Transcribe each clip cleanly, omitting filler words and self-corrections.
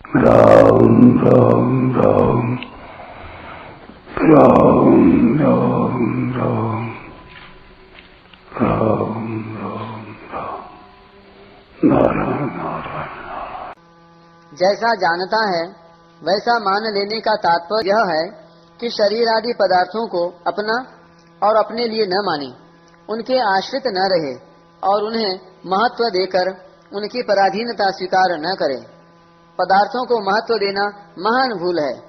राम राम राम राम राम राम राम राम राम नारायण नारायण। जैसा जानता है वैसा मान लेने का तात्पर्य यह है कि शरीर आदि पदार्थों को अपना और अपने लिए न माने, उनके आश्रित न रहे और उन्हें महत्व देकर उनकी पराधीनता स्वीकार न करे। पदार्थों को महत्व देना महान भूल है।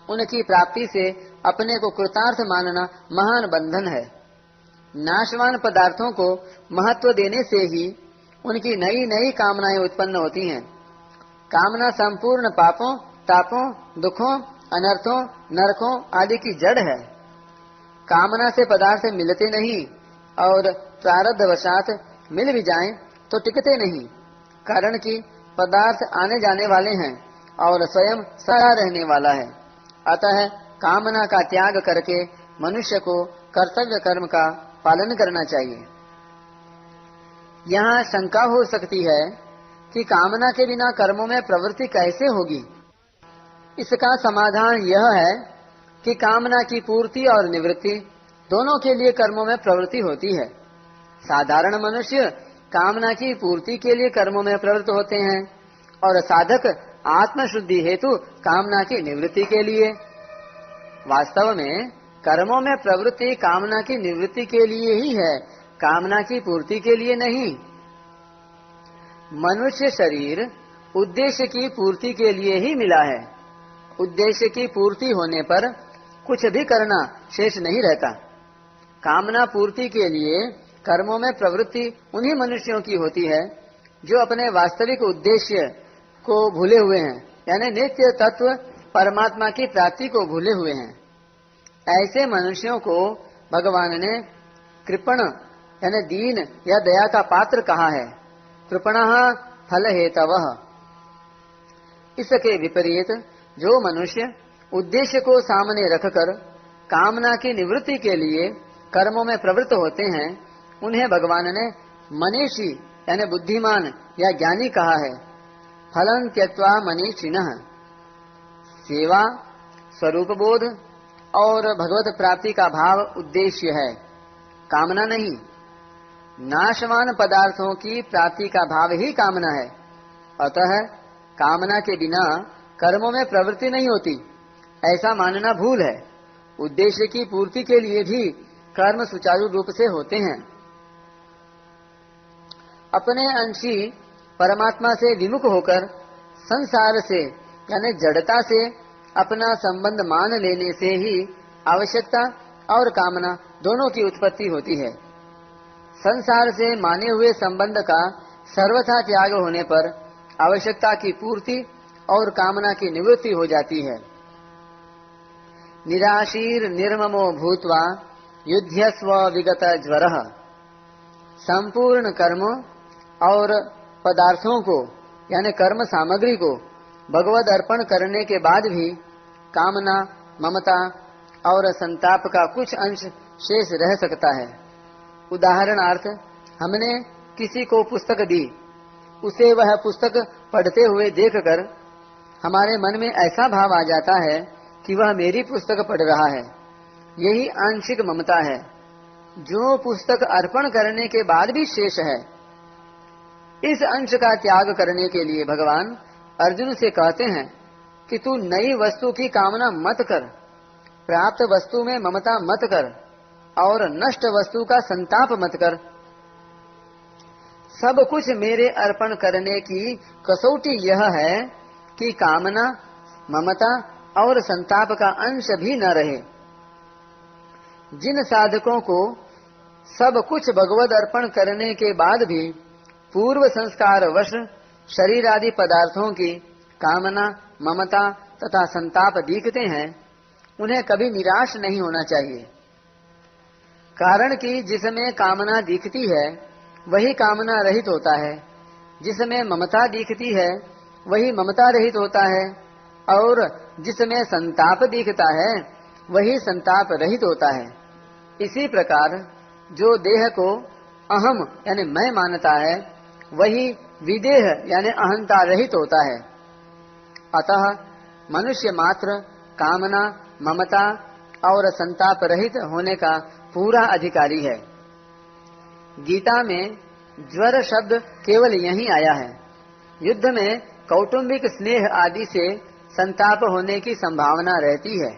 उनकी प्राप्ति से अपने को कृतार्थ मानना महान बंधन है। नाशवान पदार्थों को महत्व देने से ही उनकी नई नई कामनाएं उत्पन्न होती हैं। कामना संपूर्ण पापों, तापों, दुखों, अनर्थों, नरकों आदि की जड़ है। कामना से पदार्थ मिलते नहीं और प्रारब्धवशात मिल भी जाएं तो टिकते नहीं, कारण कि पदार्थ आने जाने वाले हैं और स्वयं सदा रहने वाला है। अतः कामना का त्याग करके मनुष्य को कर्तव्य कर्म का पालन करना चाहिए। यहाँ शंका हो सकती है कि कामना के बिना कर्मों में प्रवृत्ति कैसे होगी। इसका समाधान यह है कि कामना की पूर्ति और निवृत्ति दोनों के लिए कर्मों में प्रवृत्ति होती है। साधारण मनुष्य कामना की पूर्ति के लिए कर्मों में प्रवृत्त होते हैं और साधक आत्मशुद्धि हेतु कामना की निवृत्ति के लिए। वास्तव में कर्मों में प्रवृत्ति कामना की निवृत्ति के लिए ही है, कामना की पूर्ति के लिए नहीं। मनुष्य शरीर उद्देश्य की पूर्ति के लिए ही मिला है। उद्देश्य की पूर्ति होने पर कुछ भी करना शेष नहीं रहता। कामना पूर्ति के लिए कर्मों में प्रवृत्ति उन्हीं मनुष्यों की होती है जो अपने वास्तविक उद्देश्य को भूले हुए हैं, यानी नित्य तत्व परमात्मा की प्राप्ति को भूले हुए हैं। ऐसे मनुष्यों को भगवान ने कृपण यानी दीन या दया का पात्र कहा है। कृपणः फल हेतवः। इसके विपरीत जो मनुष्य उद्देश्य को सामने रखकर कामना की निवृत्ति के लिए कर्मों में प्रवृत्त होते हैं, उन्हें भगवान ने मनीषी यानी बुद्धिमान या ज्ञानी कहा है। फलं त्यक्त्वा मनीषिणः। सेवा, स्वरूप बोध और भगवत प्राप्ति का भाव उद्देश्य है, कामना नहीं। नाशवान पदार्थों की प्राप्ति का भाव ही कामना है। अतः कामना के बिना कर्मों में प्रवृत्ति नहीं होती, ऐसा मानना भूल है। उद्देश्य की पूर्ति के लिए भी कर्म सुचारू रूप से होते हैं। अपने अंशी परमात्मा से विमुख होकर संसार से यानी जड़ता से अपना संबंध मान लेने से ही आवश्यकता और कामना दोनों की उत्पत्ति होती है। संसार से माने हुए संबंध का सर्वथा त्याग होने पर आवश्यकता की पूर्ति और कामना की निवृत्ति हो जाती है। निराशीर निर्ममो भूत्वा युध्यस्व विगत ज्वरः। संपूर्ण कर्मों और पदार्थों को यानी कर्म सामग्री को भगवद अर्पण करने के बाद भी कामना, ममता और संताप का कुछ अंश शेष रह सकता है। उदाहरणार्थ, हमने किसी को पुस्तक दी, उसे वह पुस्तक पढ़ते हुए देखकर हमारे मन में ऐसा भाव आ जाता है कि वह मेरी पुस्तक पढ़ रहा है। यही आंशिक ममता है, जो पुस्तक अर्पण करने के बाद भी शेष है। इस अंश का त्याग करने के लिए भगवान अर्जुन से कहते हैं कि तू नई वस्तु की कामना मत कर, प्राप्त वस्तु में ममता मत कर और नष्ट वस्तु का संताप मत कर। सब कुछ मेरे अर्पण करने की कसौटी यह है कि कामना, ममता और संताप का अंश भी न रहे। जिन साधकों को सब कुछ भगवद अर्पण करने के बाद भी पूर्व संस्कार वश शरीर आदि पदार्थों की कामना, ममता तथा संताप दिखते हैं, उन्हें कभी निराश नहीं होना चाहिए। कारण कि जिसमें कामना दिखती है वही कामना रहित होता है, जिसमें ममता दिखती है वही ममता रहित होता है और जिसमें संताप दिखता है वही संताप रहित होता है। इसी प्रकार जो देह को अहम यानी मैं मानता है वही विदेह यानी अहंता रहित होता है। अतः मनुष्य मात्र कामना, ममता और संताप रहित होने का पूरा अधिकारी है। गीता में ज्वर शब्द केवल यहीं आया है। युद्ध में कौटुंबिक स्नेह आदि से संताप होने की संभावना रहती है।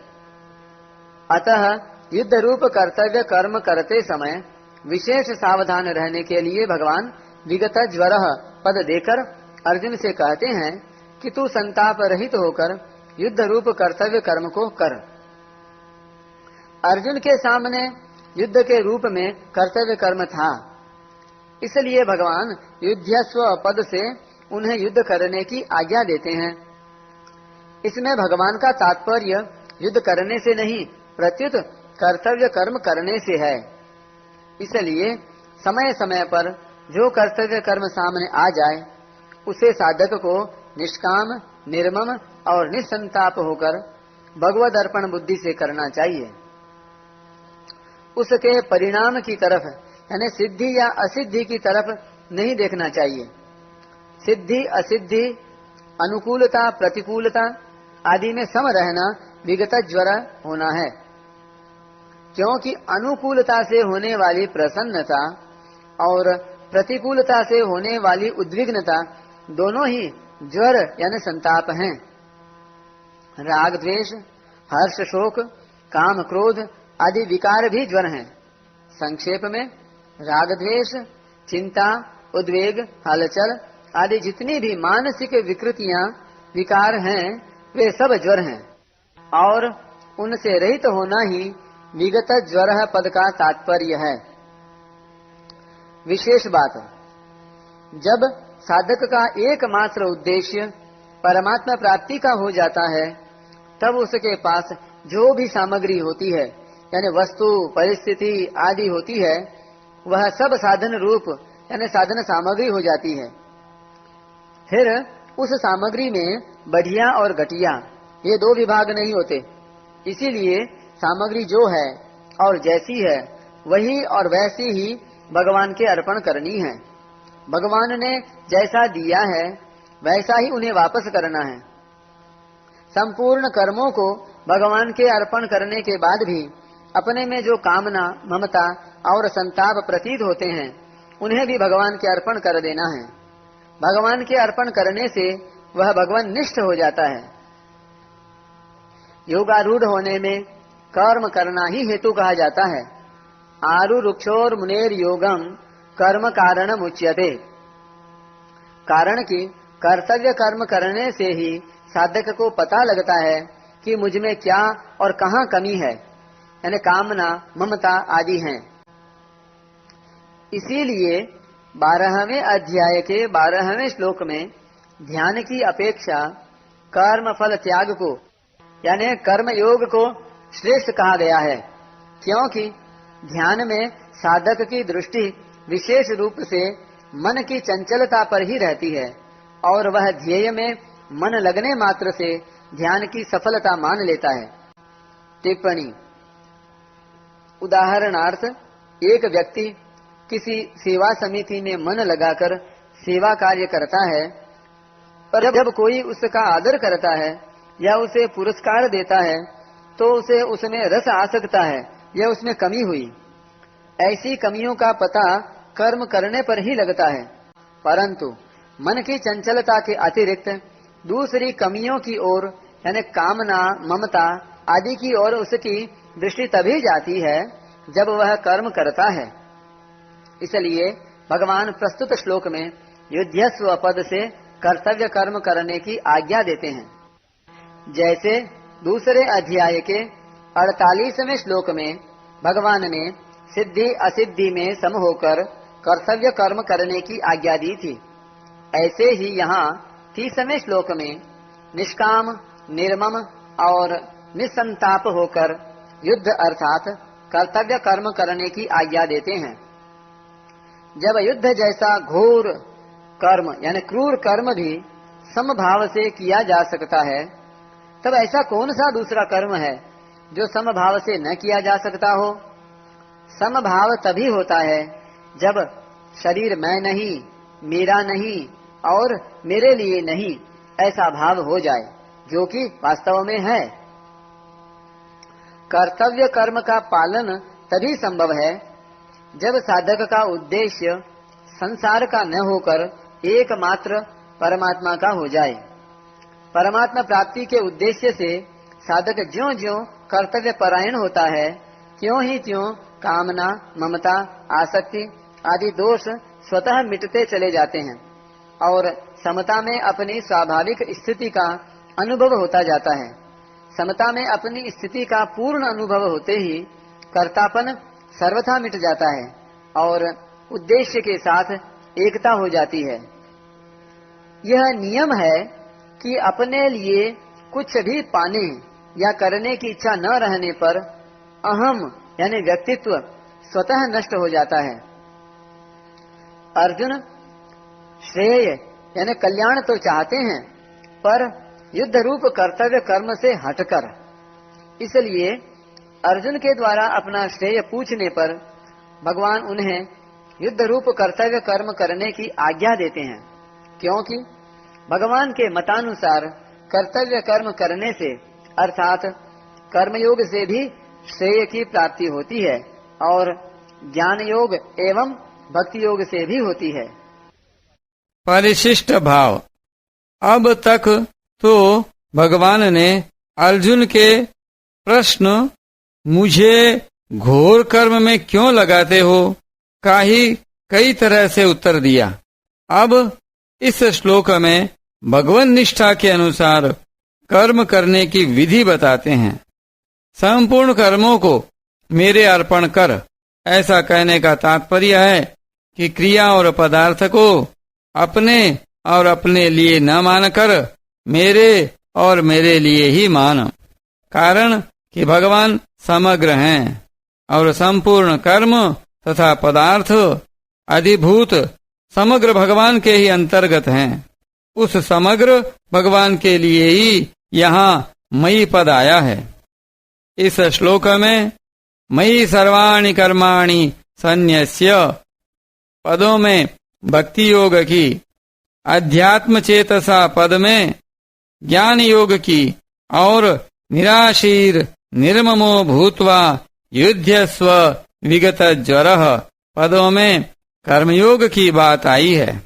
अतः युद्ध रूप कर्तव्य कर्म करते समय विशेष सावधान रहने के लिए भगवान विगत ज्वरः पद देकर अर्जुन से कहते हैं कि तू संताप रहित होकर युद्ध रूप कर्तव्य कर्म को कर। अर्जुन के सामने युद्ध के रूप में कर्तव्य कर्म था, इसलिए भगवान युद्धस्व पद से उन्हें युद्ध करने की आज्ञा देते हैं। इसमें भगवान का तात्पर्य युद्ध करने से नहीं, प्रत्युत कर्तव्य कर्म करने से है। इसलिए समय समय पर जो कर्तव्य कर्म सामने आ जाए उसे साधक को निष्काम, निर्मम और निसंताप होकर भगवद अर्पण बुद्धि से करना चाहिए। उसके परिणाम की तरफ यानी सिद्धि या असिद्धि की तरफ नहीं देखना चाहिए। सिद्धि असिद्धि, अनुकूलता प्रतिकूलता आदि में सम रहना विगत ज्वर होना है, क्योंकि अनुकूलता से होने वाली प्रसन्नता और प्रतिकूलता से होने वाली उद्विग्नता दोनों ही ज्वर यानी संताप हैं। राग द्वेष, हर्ष शोक, काम क्रोध आदि विकार भी ज्वर हैं। संक्षेप में राग द्वेष, चिंता, उद्वेग, हलचल आदि जितनी भी मानसिक विकृतियां विकार हैं वे सब ज्वर हैं और उनसे रहित होना ही विगत ज्वर पद का तात्पर्य है। विशेष बात, जब साधक का एकमात्र उद्देश्य परमात्मा प्राप्ति का हो जाता है तब उसके पास जो भी सामग्री होती है यानी वस्तु, परिस्थिति आदि होती है वह सब साधन रूप यानी साधन सामग्री हो जाती है। फिर उस सामग्री में बढ़िया और घटिया ये दो विभाग नहीं होते। इसीलिए सामग्री जो है और जैसी है वही और वैसी ही भगवान के अर्पण करनी है। भगवान ने जैसा दिया है वैसा ही उन्हें वापस करना है। संपूर्ण कर्मों को भगवान के अर्पण करने के बाद भी अपने में जो कामना, ममता और संताप प्रतीत होते हैं उन्हें भी भगवान के अर्पण कर देना है। भगवान के अर्पण करने से वह भगवान निष्ठ हो जाता है। योगारूढ़ होने में कर्म करना ही हेतु कहा जाता है। आरुरुक्षोर मुनेर योगम कर्म कारणम उच्यते। कारण कि कर्तव्य कर्म करने से ही साधक को पता लगता है कि मुझ में क्या और कहाँ कमी है, यानी कामना, ममता आदि हैं। इसीलिए 12वें अध्याय के 12वें श्लोक में ध्यान की अपेक्षा कर्म फल त्याग को यानी कर्म योग को श्रेष्ठ कहा गया है, क्योंकि ध्यान में साधक की दृष्टि विशेष रूप से मन की चंचलता पर ही रहती है और वह ध्येय में मन लगने मात्र से ध्यान की सफलता मान लेता है। टिप्पणी, उदाहरणार्थ एक व्यक्ति किसी सेवा समिति में मन लगाकर सेवा कार्य करता है, पर जब कोई उसका आदर करता है या उसे पुरस्कार देता है तो उसे उसमें रस आ सकता है या उसमें कमी हुई। ऐसी कमियों का पता कर्म करने पर ही लगता है, परंतु मन की चंचलता के अतिरिक्त दूसरी कमियों की ओर यानी कामना, ममता आदि की ओर उसकी दृष्टि तभी जाती है जब वह कर्म करता है। इसलिए भगवान प्रस्तुत श्लोक में युध्यस्व पद से कर्तव्य कर्म करने की आज्ञा देते हैं। जैसे दूसरे अध्याय के 48वें श्लोक में भगवान ने सिद्धि असिद्धि में सम होकर कर्तव्य कर्म करने की आज्ञा दी थी, ऐसे ही यहाँ 30वें श्लोक में निष्काम, निर्मम और निसंताप होकर युद्ध अर्थात कर्तव्य कर्म करने की आज्ञा देते हैं। जब युद्ध जैसा घोर कर्म यानी क्रूर कर्म भी समभाव से किया जा सकता है, तब ऐसा कौन सा दूसरा कर्म है जो समभाव से न किया जा सकता हो? समभाव तभी होता है जब शरीर मैं नहीं, मेरा नहीं और मेरे लिए नहीं ऐसा भाव हो जाए। जो कि वास्तव में है। कर्तव्य कर्म का पालन तभी संभव है जब साधक का उद्देश्य संसार का न होकर एकमात्र परमात्मा का हो जाए। परमात्मा प्राप्ति के उद्देश्य से साधक ज्यों ज्यों कर्तव्य परायण होता है, त्यों ही त्यों कामना, ममता, आसक्ति आदि दोष स्वतः मिटते चले जाते हैं और समता में अपनी स्वाभाविक स्थिति का अनुभव होता जाता है। समता में अपनी स्थिति का पूर्ण अनुभव होते ही कर्तापन सर्वथा मिट जाता है और उद्देश्य के साथ एकता हो जाती है। यह नियम है कि अपने लिए कुछ भी पाने या करने की इच्छा न रहने पर अहम यानी व्यक्तित्व स्वतः नष्ट हो जाता है। अर्जुन श्रेय यानी कल्याण तो चाहते हैं, पर युद्ध रूप कर्तव्य कर्म से हटकर। इसलिए अर्जुन के द्वारा अपना श्रेय पूछने पर भगवान उन्हें युद्ध रूप कर्तव्य कर्म करने की आज्ञा देते हैं, क्योंकि भगवान के मतानुसार कर्तव्य कर्म करने से अर्थात कर्मयोग से भी श्रेय की प्राप्ति होती है और ज्ञान योग एवं भक्ति योग से भी होती है। परिशिष्ट भाव। अब तक तो भगवान ने अर्जुन के प्रश्न मुझे घोर कर्म में क्यों लगाते हो का ही कई तरह से उत्तर दिया। अब इस श्लोक में भगवत निष्ठा के अनुसार कर्म करने की विधि बताते हैं। संपूर्ण कर्मों को मेरे अर्पण कर, ऐसा कहने का तात्पर्य है कि क्रिया और पदार्थ को अपने और अपने लिए न मानकर मेरे और मेरे लिए ही मान। कारण कि भगवान समग्र हैं और संपूर्ण कर्म तथा पदार्थ अधिभूत समग्र भगवान के ही अंतर्गत हैं। उस समग्र भगवान के लिए ही यहाँ मयि पद आया है। इस श्लोक में मयि सर्वाणि कर्माणि सन्न्यस्य पदों में भक्ति योग की, अध्यात्म चेतसा पद में ज्ञान योग की और निराशीर निर्ममो भूत्वा युध्यस्व विगत ज्वरः पदों में कर्मयोग की बात आई है।